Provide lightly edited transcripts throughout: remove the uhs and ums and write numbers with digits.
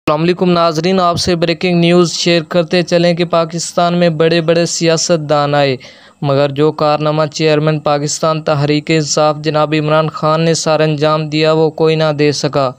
अस्सलामुअलैकुम नाजरीन, आपसे ब्रेकिंग न्यूज़ शेयर करते चलें कि पाकिस्तान में बड़े बड़े सियासतदान आए मगर जो कारनामा चेयरमैन पाकिस्तान तहरीक इंसाफ जनाब इमरान खान ने सर अंजाम दिया वो कोई ना दे सका।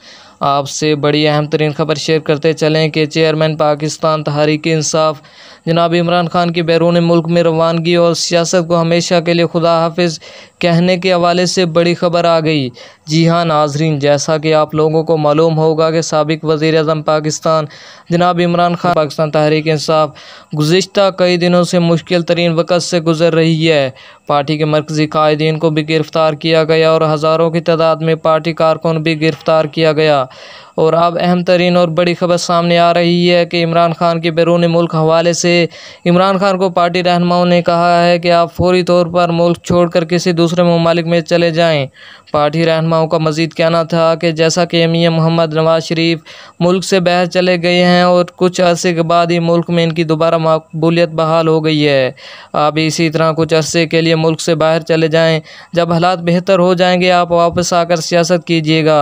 आपसे बड़ी अहम तरीन खबर शेयर करते चलें कि चेयरमैन पाकिस्तान तहरीक इंसाफ जनाब इमरान खान की बैरून मुल्क में रवानगी और सियासत को हमेशा के लिए खुदा हाफिज़ कहने के हवाले से बड़ी खबर आ गई। जी हाँ नाजरीन, जैसा कि आप लोगों को मालूम होगा कि साबिक वज़ीर-ए-आज़म पाकिस्तान जनाब इमरान खान पाकिस्तान तहरीक इंसाफ गुज़िश्ता कई दिनों से मुश्किल तरीन वक़्त से गुज़र रही है। पार्टी के मरकज़ी कायदीन को भी गिरफ़्तार किया गया और हज़ारों की तादाद में पार्टी कारकुन भी गिरफ़्तार किया गया। और अब अहम तरीन और बड़ी खबर सामने आ रही है कि इमरान खान के बैरून मुल्क हवाले से इमरान खान को पार्टी रहनुमाओं ने कहा है कि आप फौरी तौर पर मुल्क छोड़कर किसी दूसरे ममालिक में चले जाएं। पार्टी रहनुमाओं का मज़ीद कहना था कि जैसा कि मियां मोहम्मद नवाज शरीफ मुल्क से बाहर चले गए हैं और कुछ अरसे के बाद ही मुल्क में इनकी दोबारा मकबूलियत बहाल हो गई है, आप इसी तरह कुछ अरसे के लिए मुल्क से बाहर चले जाएं। जब हालात बेहतर हो जाएंगे आप वापस आकर सियासत कीजिएगा।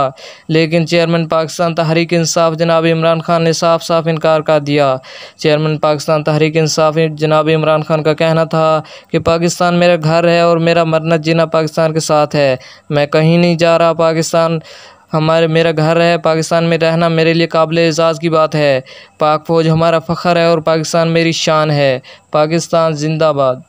लेकिन चेयरमैन पाकिस्तान तहरीक इंसाफ जनाब इमरान खान ने साफ साफ इनकार कर दिया। चेयरमैन पाकिस्तान तहरीक इंसाफ जनाब इमरान खान का कहना था कि पाकिस्तान मेरा घर है और मेरा मरना जीना पाकिस्तान के साथ है। मैं कहीं नहीं जा रहा, पाकिस्तान मेरा घर है। पाकिस्तान में रहना मेरे लिए काबिल एज़ाज़ की बात है। पाक फ़ौज हमारा फ़ख्र है और पाकिस्तान मेरी शान है। पाकिस्तान जिंदाबाद।